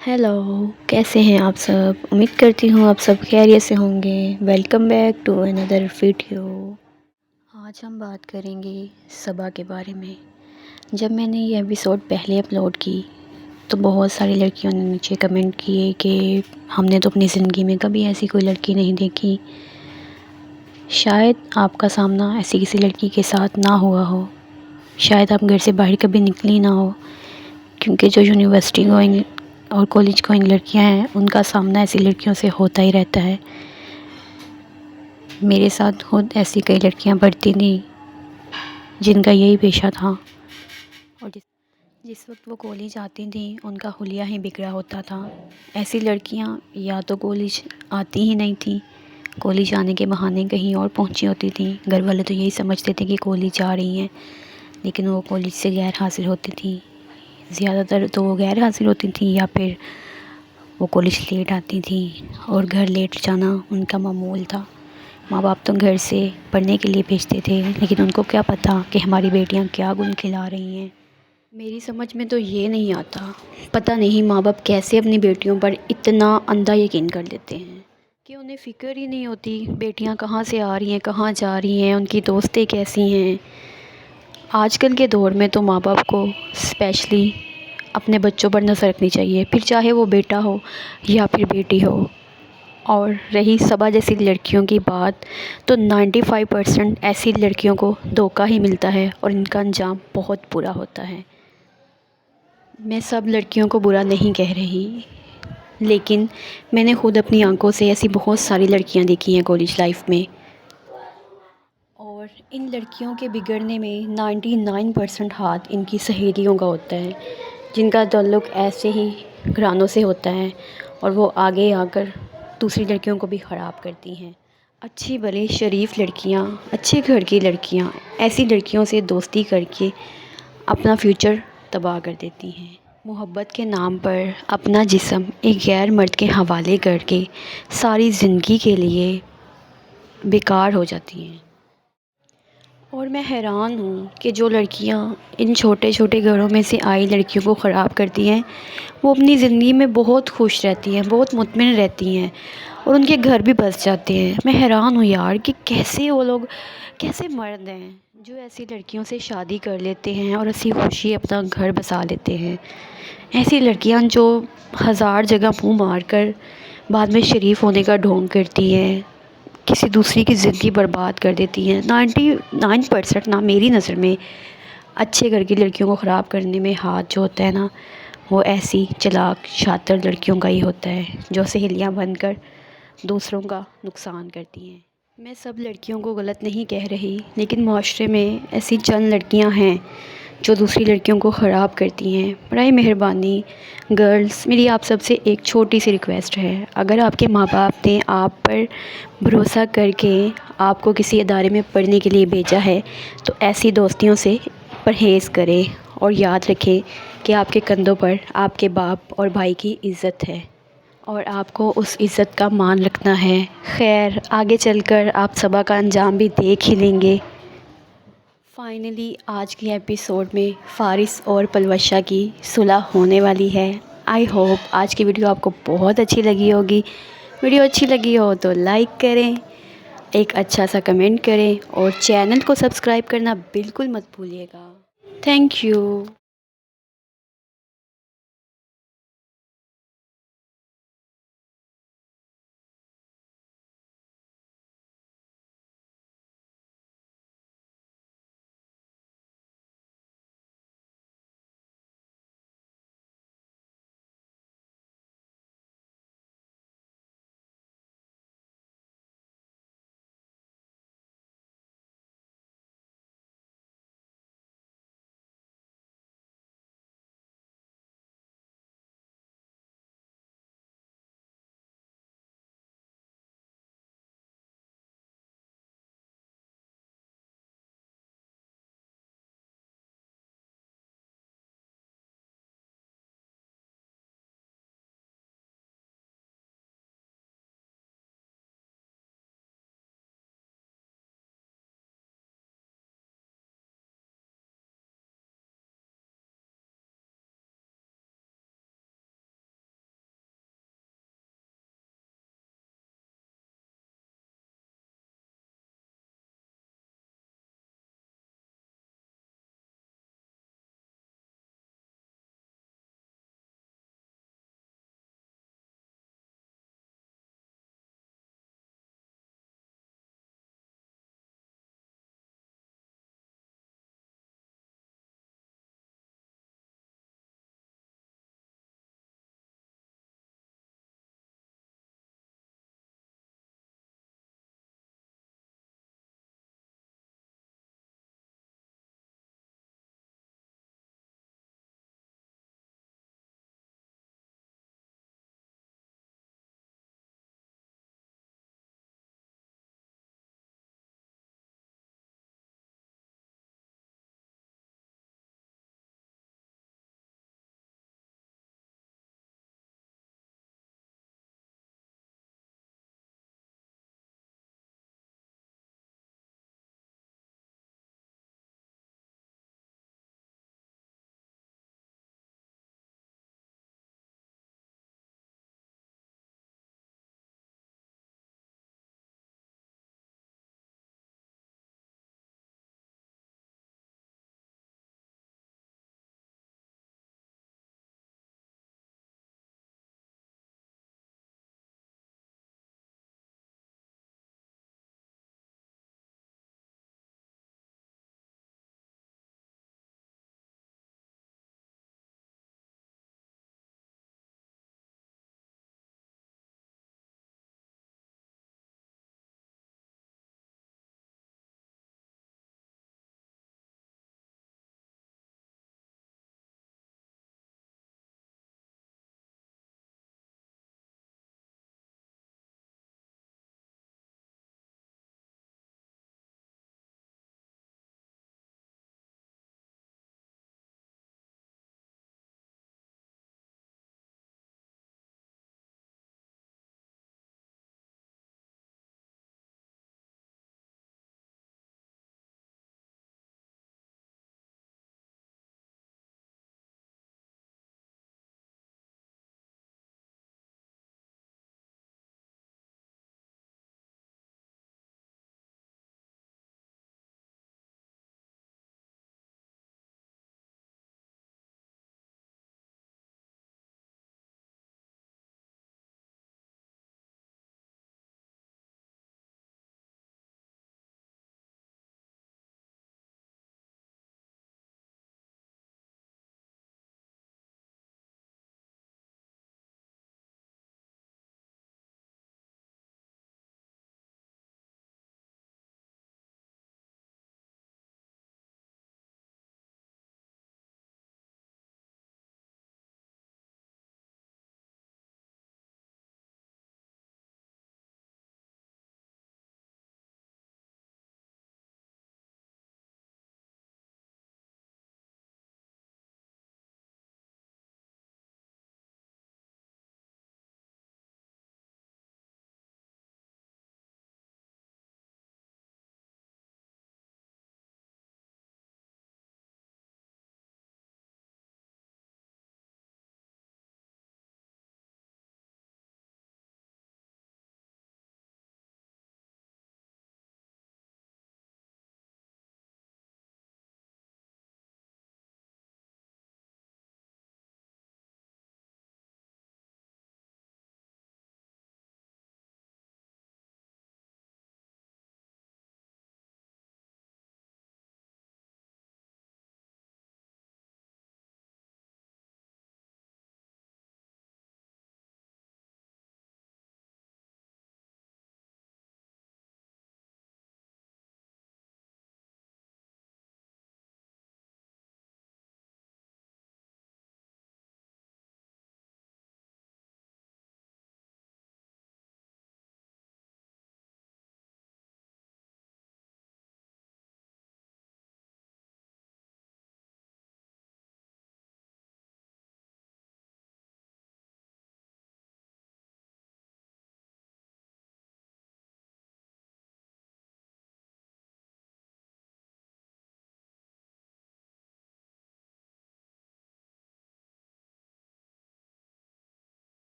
Hello, कैसे हैं आप सब। उम्मीद करती हूँ आप सब खैरियत से होंगे। Welcome back to another video. आज हम बात करेंगे सबा के बारे में। जब मैंने ये एपिसोड पहले अपलोड की तो बहुत सारी लड़कियों ने नीचे कमेंट किए कि हमने तो अपनी ज़िंदगी में कभी ऐसी कोई लड़की नहीं देखी। शायद आपका सामना ऐसी किसी लड़की के साथ ना हुआ हो, शायद आप घर से बाहर कभी निकली ना हो, क्योंकि जो यूनिवर्सिटी गोइंग और कॉलेज गोइंग लड़कियां हैं उनका सामना ऐसी लड़कियों से होता ही रहता है। मेरे साथ खुद ऐसी कई लड़कियां पढ़ती थी जिनका यही पेशा था, और जिस वक्त वो कॉलेज आती थी उनका हुलिया ही बिगड़ा होता था। ऐसी लड़कियां या तो कॉलेज आती ही नहीं थी, कॉलेज आने के बहाने कहीं और पहुंची होती थी। घर वाले तो यही समझते थे कि कॉलेज आ रही हैं, लेकिन वो कॉलेज से गैर हासिल होती थी। ज़्यादातर तो वो गैर हासिल होती थी या फिर वो कॉलेज लेट आती थी, और घर लेट जाना उनका मामूल था। माँ बाप तो घर से पढ़ने के लिए भेजते थे, लेकिन उनको क्या पता कि हमारी बेटियां क्या गुल खिला रही हैं। मेरी समझ में तो ये नहीं आता, पता नहीं माँ बाप कैसे अपनी बेटियों पर इतना अंधा यकीन कर लेते हैं कि उन्हें फ़िक्र ही नहीं होती बेटियां कहाँ से आ रही हैं, कहाँ जा रही हैं, उनकी दोस्तें कैसी हैं। आजकल के दौर में तो माँ बाप को स्पेशली अपने बच्चों पर नज़र रखनी चाहिए, फिर चाहे वो बेटा हो या फिर बेटी हो। और रही सबा जैसी लड़कियों की बात, तो 95% ऐसी लड़कियों को धोखा ही मिलता है और इनका अंजाम बहुत बुरा होता है। मैं सब लड़कियों को बुरा नहीं कह रही, लेकिन मैंने खुद अपनी आंखों से ऐसी बहुत सारी लड़कियां देखी हैं कॉलेज लाइफ में, और इन लड़कियों के बिगड़ने में 99% हाथ इनकी सहेलियों का होता है, जिनका ताल्लुक़ ऐसे ही घरानों से होता है, और वो आगे आकर दूसरी लड़कियों को भी ख़राब करती हैं। अच्छी भली शरीफ लड़कियां, अच्छे घर की लड़कियां ऐसी लड़कियों से दोस्ती करके अपना फ्यूचर तबाह कर देती हैं। मोहब्बत के नाम पर अपना जिस्म एक गैर मर्द के हवाले करके सारी ज़िंदगी के लिए बेकार हो जाती हैं। और मैं हैरान हूँ कि जो लड़कियाँ इन छोटे छोटे घरों में से आई लड़कियों को ख़राब करती हैं, वो अपनी ज़िंदगी में बहुत खुश रहती हैं, बहुत मुतमिन रहती हैं, और उनके घर भी बस जाते हैं। मैं हैरान हूँ यार कि कैसे वो लोग, कैसे मर्द हैं जो ऐसी लड़कियों से शादी कर लेते हैं और हंसी खुशी अपना घर बसा लेते हैं। ऐसी लड़कियाँ जो हज़ार जगह मुँह मार कर बाद में शरीफ होने का ढोंग करती हैं, किसी दूसरी की ज़िंदगी बर्बाद कर देती हैं। 99% ना मेरी नज़र में अच्छे घर की लड़कियों को ख़राब करने में हाथ जो होता है ना, वो ऐसी चालाक शातिर लड़कियों का ही होता है जो सहेलियां बनकर दूसरों का नुकसान करती हैं। मैं सब लड़कियों को गलत नहीं कह रही, लेकिन माशरे में ऐसी चंद लड़कियां हैं जो दूसरी लड़कियों को ख़राब करती हैं। बराए मेहरबानी गर्ल्स, मेरी आप सबसे एक छोटी सी रिक्वेस्ट है, अगर आपके माँ बाप ने आप पर भरोसा करके आपको किसी अदारे में पढ़ने के लिए भेजा है, तो ऐसी दोस्तियों से परहेज़ करें, और याद रखें कि आपके कंधों पर आपके बाप और भाई की इज़्ज़त है, और आपको उस इज़्ज़त का मान रखना है। खैर, आगे चलकर आप सबा का अंजाम भी देख ही लेंगे। फाइनली आज की एपिसोड में फ़ारिस और पलवशा की सुलह होने वाली है। आई होप आज की वीडियो आपको बहुत अच्छी लगी होगी। वीडियो अच्छी लगी हो तो लाइक करें, एक अच्छा सा कमेंट करें, और चैनल को सब्सक्राइब करना बिल्कुल मत भूलिएगा। Thank you.